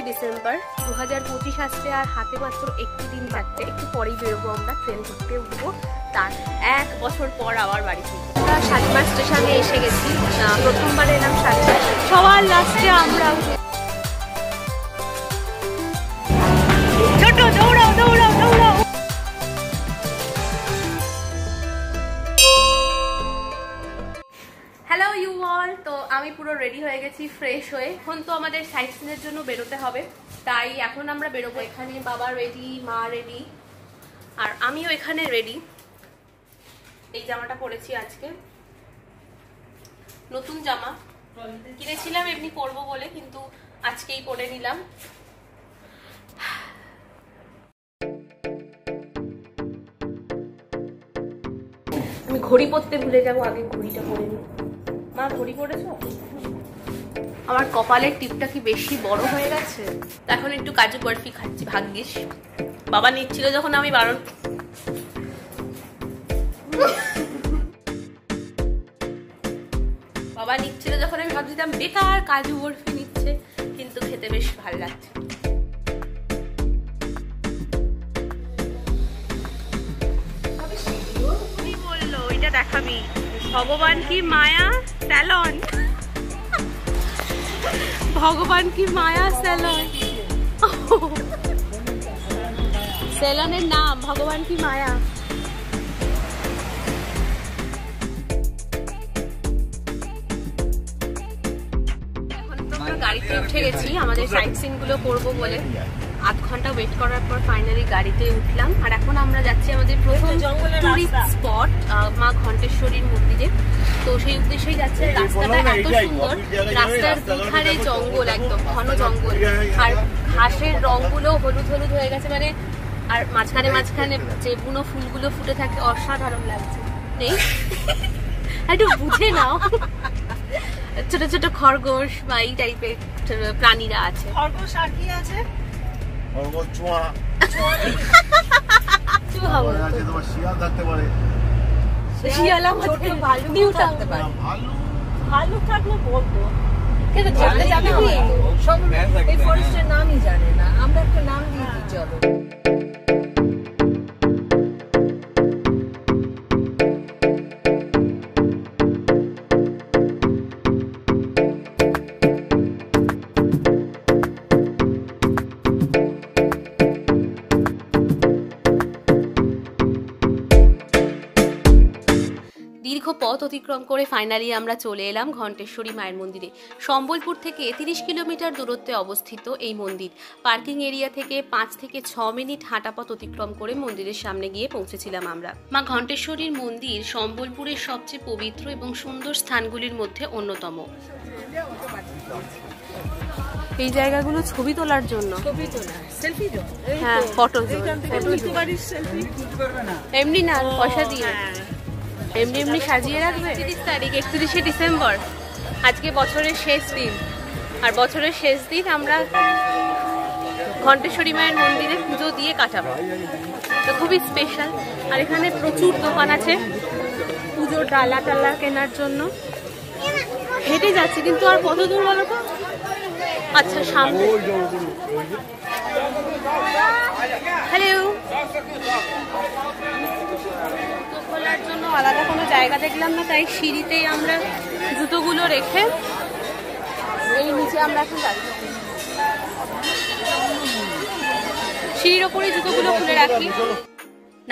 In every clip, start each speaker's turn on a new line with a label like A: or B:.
A: December 2025 আসতে আর হাতে মাত্র একটি দিন থাকতে একটু পরেই বেরোবো আমরা, ট্রেন ধরতে উঠবো। তার 1 বছর পর আবার বাড়ি ফিরবো। আমরা শালিমার স্টেশনে এসে গেছি, প্রথমবার এলাম শালিমার। সবার লাস্টে আমরা ছোট দৌড়াও দৌড়াও দৌড়াও। হ্যালো ইউ অল, তো আমি পুরো রেডি হয়ে গেছি ফ্রেশ হয়ে। এখন তো আমাদের সাইট সিনের জন্য বেরোতে হবে, তাই এখন আমরা বেরোবো। এখানে বাবা রেডি, মা রেডি, আর আমিও এখানে রেডি। এই জামাটা পরেছি আজকে, নতুন জামা কিনেছিলাম এমনি পরবো বলে, কিন্তু আজকেই পরে নিলাম। আমি ঘড়ি পরতে ভুলে যাবো, আগে ঘড়িটা পরে নিই। মা ঘড়ি পরেছো? আমার কপালের টিপটা কি বেশি বড় হয়ে গেছে? এখন একটু কাজু বরফি খাচ্ছি, ভাগ্যিস বাবা নিচ্ছিল যখন আমি বারণ। বাবা নিচ্ছিল যখন আমি ভাবছিলাম বেকার কাজু বরফি নিচ্ছে, কিন্তু খেতে বেশ ভালো লাগছে। কি বললো এটা দেখাবি? ভগবান কি মায়া স্যালন, ভগবান কি মায়া স্যালন, স্যালনের নাম ভগবান কি মায়া। এখন তো আমরা গাড়িতে উঠে গেছি আমাদের সাইট সিন গুলো করবো বলে। 8 ঘন্টা ওয়েট করার পর ফাইনালি গাড়িতে উঠলাম, আর এখন আমরা যাচ্ছি আমাদের প্রথম টুরিস্ট স্পট মা ঘণ্টেশ্বরীর মন্দিরে। তো সেই উদ্দেশ্যেই যাচ্ছে। রাস্তাটা এত সুন্দর, রাস্তার দুধারে জঙ্গল, একদম ঘন জঙ্গল, আর ঘাসের রংগুলো হলুদ হলুদ হয়ে গেছে মানে, আর মাঝখানে মাঝখানে যে বুনো ফুলগুলো ফুটে থাকে, অসাধারণ লাগছে। নেই একটু বুঝে নাও, ছোট ছোট খরগোশ বা এই টাইপের প্রাণীরা আছে।
B: খরগোশ আর কি আছে? খরগোশ, চুয়া,
A: চুয়া আছে,
B: তোমার শিয়াল থাকতে পারে,
A: শিয়াল আমাদের ভালুক থাকতে পারে।
B: ভালুক থাকলে বলতো,
A: কিন্তু জানতে জানে কি
B: সব এই ফরেস্টের নামই জানে না, আমরা একটা নাম দিয়ে দিই চলো।
A: দীর্ঘ পথ অতিক্রম করে ফাইনালি আমরা চলে এলাম ঘণ্টেশ্বরী মায়ের মন্দিরে। সম্বলপুর থেকে 30 কিলোমিটার দূরত্বে অবস্থিত এই মন্দির। পার্কিং এরিয়া থেকে 5 থেকে 6 মিনিট হাঁটা পথ অতিক্রম করে মন্দিরের সামনে গিয়ে পৌঁছেছিলাম আমরা। মা ঘণ্টেশ্বরীর মন্দির সম্বলপুরের সবচেয়ে পবিত্র এবং সুন্দর স্থানগুলির মধ্যে অন্যতম। এই জায়গাগুলো ছবি তোলার জন্য,
B: ছবি তোলা, সেলফি জোন,
A: হ্যাঁ ফটো জোন,
B: সেলফি
A: এমনি না পয়সা দিয়ে এমনি এমনি সাজিয়ে রাখবে। 30 তারিখ 31শে ডিসেম্বর আজকে বছরের শেষ দিন, আর বছরের শেষ দিন আমরা ঘণ্টেশ্বরী মায়ের মন্দিরে পুজো দিয়ে কাটাবো। তো খুবই স্পেশাল, আর এখানে প্রচুর দোকান আছে পুজোর ডালা টালা কেনার জন্য। হেঁটে যাচ্ছি, কিন্তু আর কত দূর বলো তো? আচ্ছা সামনে। হ্যালো, খোলার জন্য আলাদা কোনো জায়গা দেখলাম না, তাই সিঁড়িতেই আমরা জুতোগুলো রেখে এই নিচে আমরা এখন যাচ্ছি। সিঁড়ির ওপরে জুতোগুলো খুলে রাখি।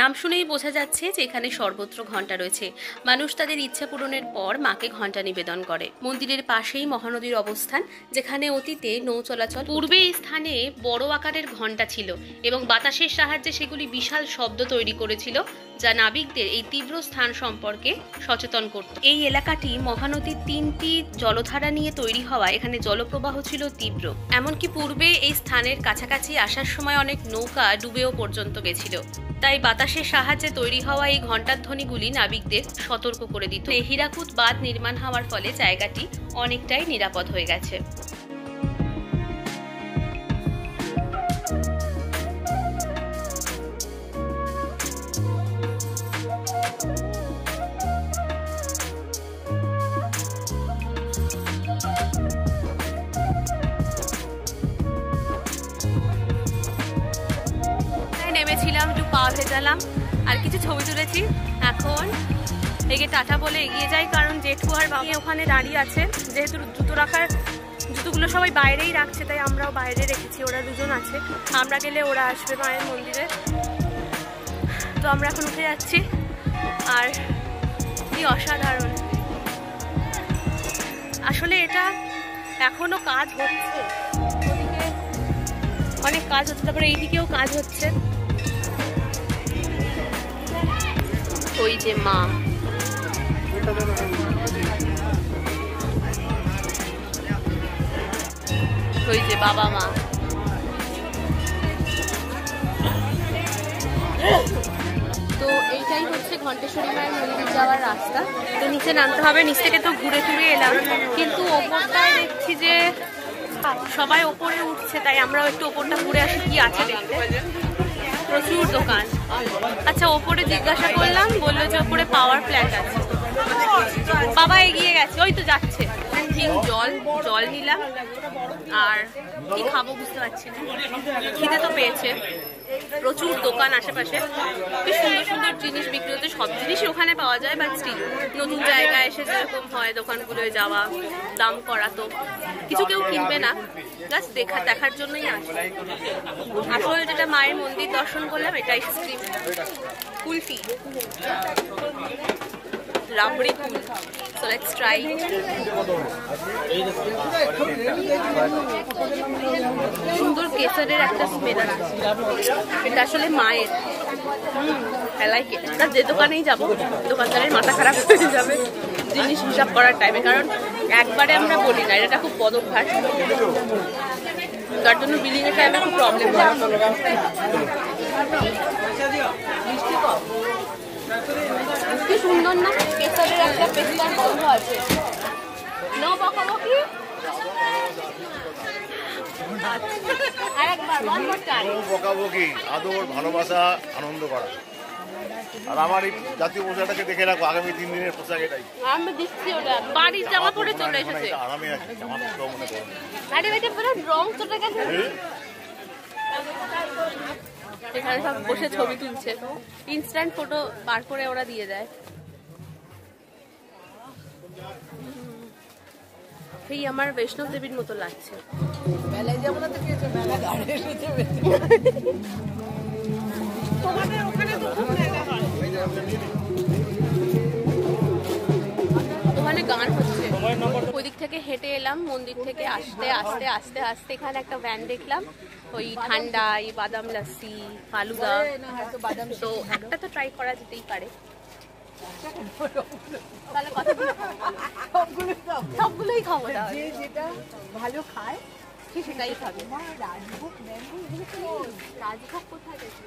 A: নাম শুনেই বোঝা যাচ্ছে যে এখানে সর্বত্র ঘণ্টা রয়েছে। মানুষ তাদের ইচ্ছা পূরণের পর মাকে ঘণ্টা নিবেদন করে। মন্দিরের পাশেই মহানদীর অবস্থান, যেখানে অতীতে নৌ চলাচল। পূর্বে এই স্থানে বড় আকারের ঘণ্টা ছিল এবং বাতাসের সাহায্যে সেগুলি বিশাল শব্দ তৈরি করেছিল, যা নাবিকদের এই তীব্র স্থান সম্পর্কে সচেতন করত। এই এলাকাটি মহানদীর 3টি জলধারা নিয়ে তৈরি হওয়া এখানে জলপ্রবাহ ছিল তীব্র। এমনকি পূর্বে এই স্থানের কাছাকাছি আসার সময় অনেক নৌকা ডুবেও পর্যন্ত গেছিল। তাই বাতাসের সাহায্যে তৈরি হওয়া এই ঘণ্টার ধ্বনিগুলি নাবিকদের সতর্ক করে দিত। হীরাকুদ বাঁধ নির্মাণ হওয়ার ফলে জায়গাটি অনেকটাই নিরাপদ হয়ে গেছে। পা ভেজালাম আর কিছু ছবি তুলেছি। এখন এগে টাটা বলে এগিয়ে যাই, কারণ জেঠু আর বাবা ওখানে দাঁড়িয়ে আছে। যেহেতু জুতো রাখার জুতোগুলো সবাই বাইরেই রাখছে, তাই আমরাও বাইরে রেখেছি। ওরা দুজন আছে, আমরা গেলে ওরা আসবে মায়ের মন্দিরে। তো আমরা এখন উঠে যাচ্ছি। আর কি অসাধারণ, আসলে এটা এখনো কাজ হচ্ছে, ওদিকে অনেক কাজ হচ্ছে, তারপরে এইদিকেও কাজ হচ্ছে। ওই যে মা, ওই যে বাবা মা। তো এইটাই হচ্ছে ঘণ্টেশ্বরী মায়ের মন্দির যাওয়ার রাস্তা। তো নিচে নামতে হবে, নিচ থেকে তো ঘুরে ঘুরে এলাম, কিন্তু ওপরটায় দেখছি যে সবাই ওপরে উঠছে, তাই আমরাও একটু ওপরটা ঘুরে আসি কি আছে দেখতে। প্রচুর দোকান। আচ্ছা, ওপরে জিজ্ঞাসা করলাম, বললো যে ওপরে পাওয়ার প্ল্যান্ট আছে। বাবা এগিয়ে গেছে, ওই তো যাচ্ছে। জল নিলাম, আর কি খাবো বুঝতে পারছি না, খিদে তো পেয়েছে। প্রচুর দোকান আশেপাশে, বেশ সুন্দর সুন্দর জিনিস বিক্রি হচ্ছে। সব জিনিসই ওখানে পাওয়া যায়, বাট স্টিল নতুন জায়গায় এসে যেরকম হয় দোকানগুলোয় যাওয়া, দাম করা, তো কিছু কেউ কিনবে না, জাস্ট দেখার জন্যই আসে। আসল যেটা মায়ের মন্দির দর্শন করলাম, এটা ice cream, kulfi, rabri cool. So let's try. সুন্দর কেসারের একটা স্মেল আছে, এটা আসলে মায়ের। I like it. যে দোকানেই যাবো দোকানদারের মাথা খারাপ হয়ে যাবে জিনিস হিসাব করার টাইমে, কারণ একবারে আমরা বলি না, এটা খুব বদ অভ্যাস, তার জন্য বিলিং এর টাইমে খুব প্রবলেম হয়। কি সুন্দর না, কেসারের একটা পেস্তার গন্ধ আছে। নো বকাবকি, আরেকবার one more time।
C: বকাবকি, আদর, ভালোবাসা, আনন্দ করা। আর আমার এই জাতীয় পোশাকটাকে দেখে রাখো, আগামী 3 দিনের পোশাক এটাই।
A: আমি দিচ্ছি, ওটা বাড়ির জামা পরে চলে এসেছে।
C: আরামে আছে, জামা তো মনে করো।
A: আরে বেটা পুরো রং চলে গেছে। এখানে সব বসে ছবি তুলছে, ইনস্ট্যান্ট ফটো বার করে ওরা দিয়ে দেয়। এই আমার বৈষ্ণব দেবীর মতো লাগছে।
B: মেলায় যাবো না তো কি হচ্ছে, মেলা গাড়ি এসেছে।
A: ওখানে গান হচ্ছে, ওই দিক থেকে হেঁটে এলাম, মন্দির থেকে আসতে আসতে আস্তে আস্তে এখানে একটা ভ্যান দেখলাম, ওই ঠান্ডাই, বাদাম লাস্সি, ফালুদা। তো একটা তো ট্রাই করা যেতেই পারে। তাহলে সবগুলোই খাবো,
B: যে যেটা ভালো খায়
A: সে সেটাই খাবে।
B: রাজভোগ ম্যাঙ্গো
A: রাজভোগ কোথায় গেছে?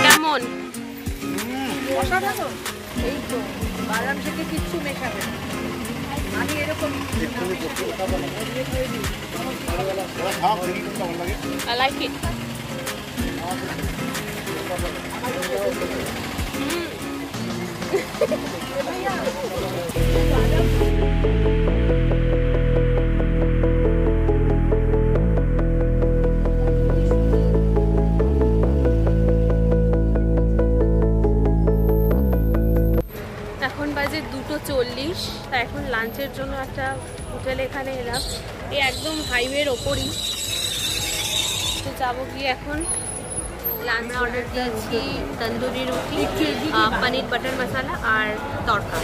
A: কেমন?
B: অসাধারণ। এই তো বাদাম থেকে কিচ্ছু মেশাবে না, আমি এরকম
A: I like it. এখন বাজে 2:40। তা এখন লাঞ্চের জন্য একটা হোটেল এখানে এলাম, এই একদম হাইওয়ের ওপরই। তো যাবো গিয়ে এখন লাঞ্চ অর্ডার দিয়েছি, তন্দুরি রুটি, পনির বাটার মশলা আর তড়কা।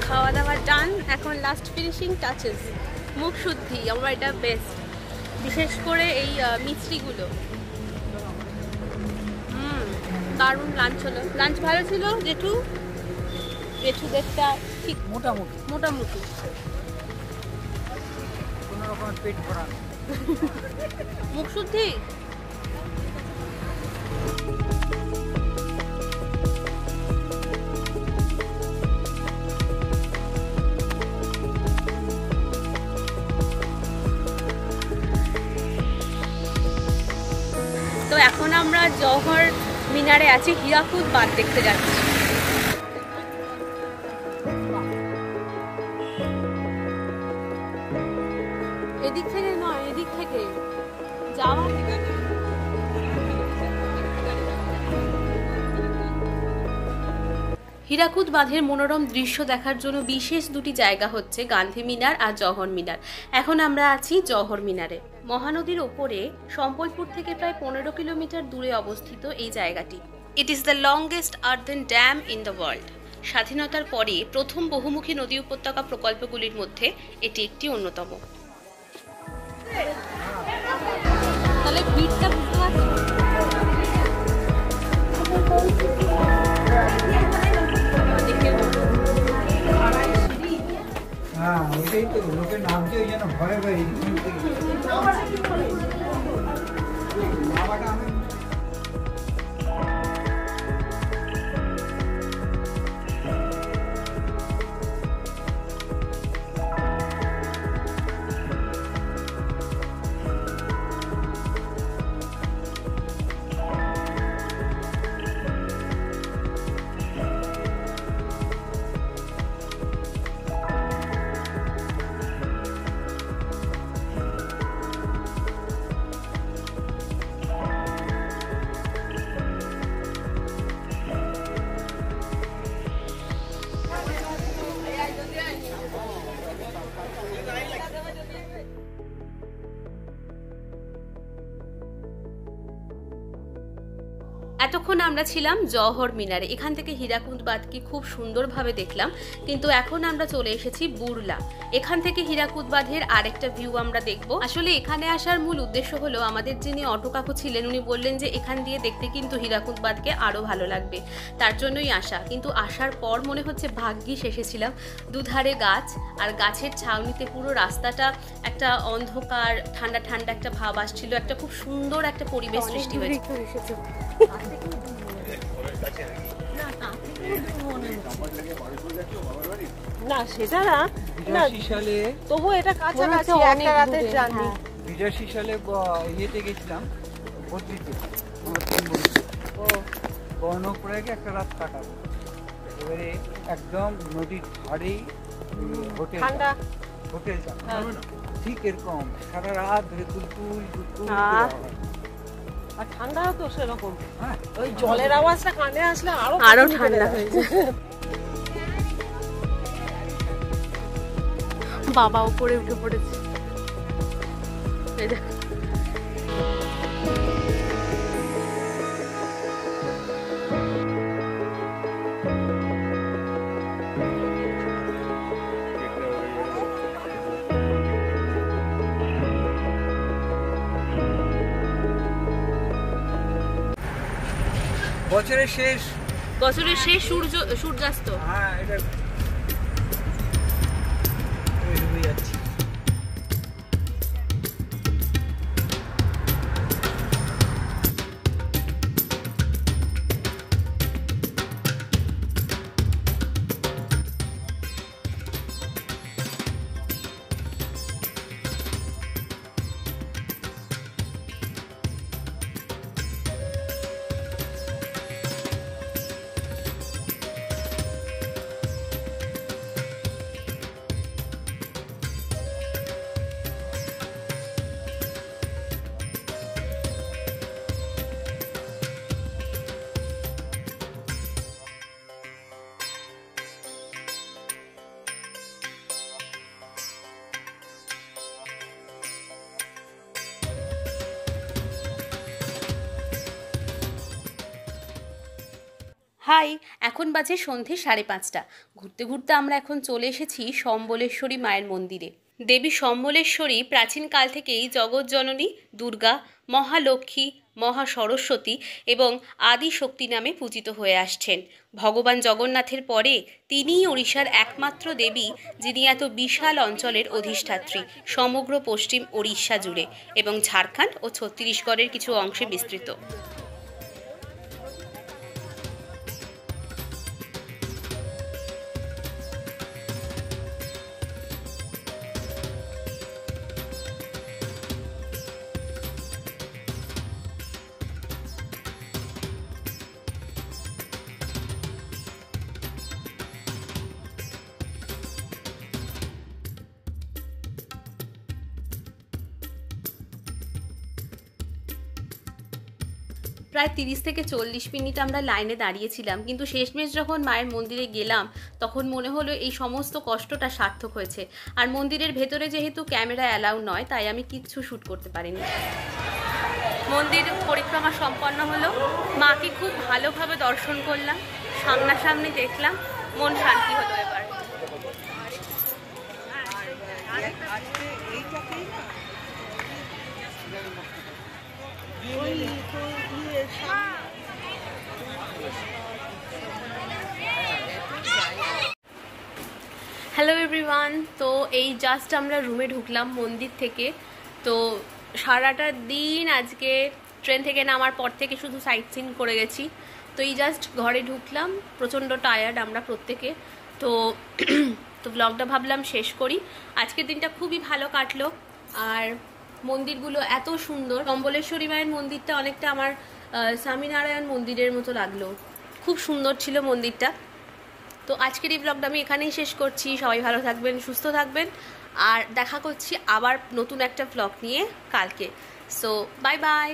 A: খাওয়া দাওয়া ডান, এখন লাস্ট ফিনিশিং টাচেস, মুখ শুদ্ধি। আমার এটা বেস্ট, বিশেষ করে এই মিষ্টিগুলো। দারুণ লাঞ্চ হলো, লাঞ্চ ভালো ছিল। জেঠুদেরটা ঠিক মোটামুটি
B: কোনো রকমের পেট ভরা
A: মুখ শুদ্ধি। জওহর মিনারে আছি, হীরাকুদ বাঁধ দেখতে যাচ্ছি। এদিক থেকে নয়, এদিক থেকে যাওয়া। হীরাকুদ বাঁধের মনোরম দৃশ্য দেখার জন্য বিশেষ দুটি জায়গা হচ্ছে গান্ধী মিনার আর জওহর মিনার। এখন আমরা আছি জওহর মিনারে। মহানদীর ওপরে সম্বলপুর থেকে প্রায় 15 কিলোমিটার দূরে অবস্থিত এই জায়গাটি। It is the longest earthen dam in the world. স্বাধীনতার পরে প্রথম বহুমুখী নদী উপত্যকা প্রকল্পগুলির মধ্যে এটি একটি অন্যতম। তাহলে ভিড়টা বুঝতে পারছো?
D: হ্যাঁ, ওইটাই তো লোকের নামছে, ওই জন্য ভয়ে ভয়ে বাবাটা আমি
A: এতক্ষণ আমরা ছিলাম জওহর মিনারে। এখান থেকে হীরাকুদ বাঁধকে খুব সুন্দরভাবে দেখলাম, কিন্তু এখন আমরা চলে এসেছি বুরলা। এখান থেকে হীরাকুদ বাঁধের আরেকটা ভিউ আমরা দেখব। আসলে এখানে আসার মূল উদ্দেশ্য হলো, আমাদের যিনি অটো কাকু ছিলেন উনি বললেন যে এখান দিয়ে দেখতে কিন্তু হীরাকুদ বাঁধকে আরও ভালো লাগবে, তার জন্যই আসা। কিন্তু আসার পর মনে হচ্ছে ভাগ্যিস এসেছিলাম। দুধারে গাছ, আর গাছের ছাউনিতে পুরো রাস্তাটা একটা অন্ধকার ঠান্ডা ঠান্ডা একটা ভাব আসছিল। একটা খুব সুন্দর একটা পরিবেশ সৃষ্টি হয়েছে।
B: না সেটা না,
D: 82 সালে
B: তবু এটা কাছাকাছি একটা রাতের জার্নি।
D: 82 সালে ইয়েতে গেছিলাম বদ্রিতে, আমার 3 বন্ধু। বর্ণপ্রয়াগে একটা রাত কাটাবো। এবারে একদম নদীর ধারেই হোটেল,
B: ঠান্ডা
D: হোটেলটা ঠিক এরকম সারা রাত ধরে তুলতুল তুলতুল
B: আর ঠান্ডাও তো সেরকম।
D: হ্যাঁ,
B: ওই জলের আওয়াজটা কানে আসলে
A: আরো ঠান্ডা হয়েছে। বাবা উপরে উঠে পড়েছে। এই দেখো।
D: বছরের শেষ
A: সূর্যাস্ত।
D: হ্যাঁ, এটা ডুবে যাচ্ছি।
A: হাই, এখন বাজে সন্ধে 5:30। ঘুরতে ঘুরতে আমরা এখন চলে এসেছি সম্বলেশ্বরী মায়ের মন্দিরে। দেবী সম্বলেশ্বরী প্রাচীনকাল থেকেই জগৎ জননী, দুর্গা, মহালক্ষ্মী, মহা সরস্বতী এবং আদি শক্তি নামে পূজিত হয়ে আসছেন। ভগবান জগন্নাথের পরে তিনিই ওড়িশার একমাত্র দেবী যিনি এত বিশাল অঞ্চলের অধিষ্ঠাত্রী, সমগ্র পশ্চিম ওড়িশা জুড়ে এবং ঝাড়খণ্ড ও ছত্তিশগড়ের কিছু অংশে বিস্তৃত। প্রায় 30 থেকে 40 মিনিট আমরা লাইনে দাঁড়িয়েছিলাম, কিন্তু শেষমেশ যখন মায়ের মন্দিরে গেলাম তখন মনে হলো এই সমস্ত কষ্টটা সার্থক হয়েছে। আর মন্দিরের ভেতরে যেহেতু ক্যামেরা অ্যালাউ নয়, তাই আমি কিচ্ছু শ্যুট করতে পারিনি। মন্দির পরিক্রমা সম্পন্ন হলো, মাকে খুব ভালোভাবে দর্শন করলাম, সামনাসামনি দেখলাম, মন শান্তি হলো। এবার হ্যালো এভরিওয়ান, তো এই জাস্ট আমরা রুমে ঢুকলাম মন্দির থেকে। তো সারাটা দিন আজকে ট্রেন থেকে নামার পর থেকে শুধু সাইট সিন করে গেছি। তো এই জাস্ট ঘরে ঢুকলাম, প্রচণ্ড টায়ার্ড আমরা প্রত্যেকে। তো তো ব্লগটা ভাবলাম শেষ করি। আজকের দিনটা খুবই ভালো কাটলো। আর মন্দিরগুলো এত সুন্দর, কম্বলেশ্বরী মায়ের মন্দিরটা অনেকটা আমার স্বামীনারায়ণ মন্দিরের মতো লাগলো, খুব সুন্দর ছিল মন্দিরটা। তো আজকের এই ব্লগটা আমি এখানেই শেষ করছি। সবাই ভালো থাকবেন, সুস্থ থাকবেন, আর দেখা করছি আবার নতুন একটা ব্লগ নিয়ে কালকে। So bye bye.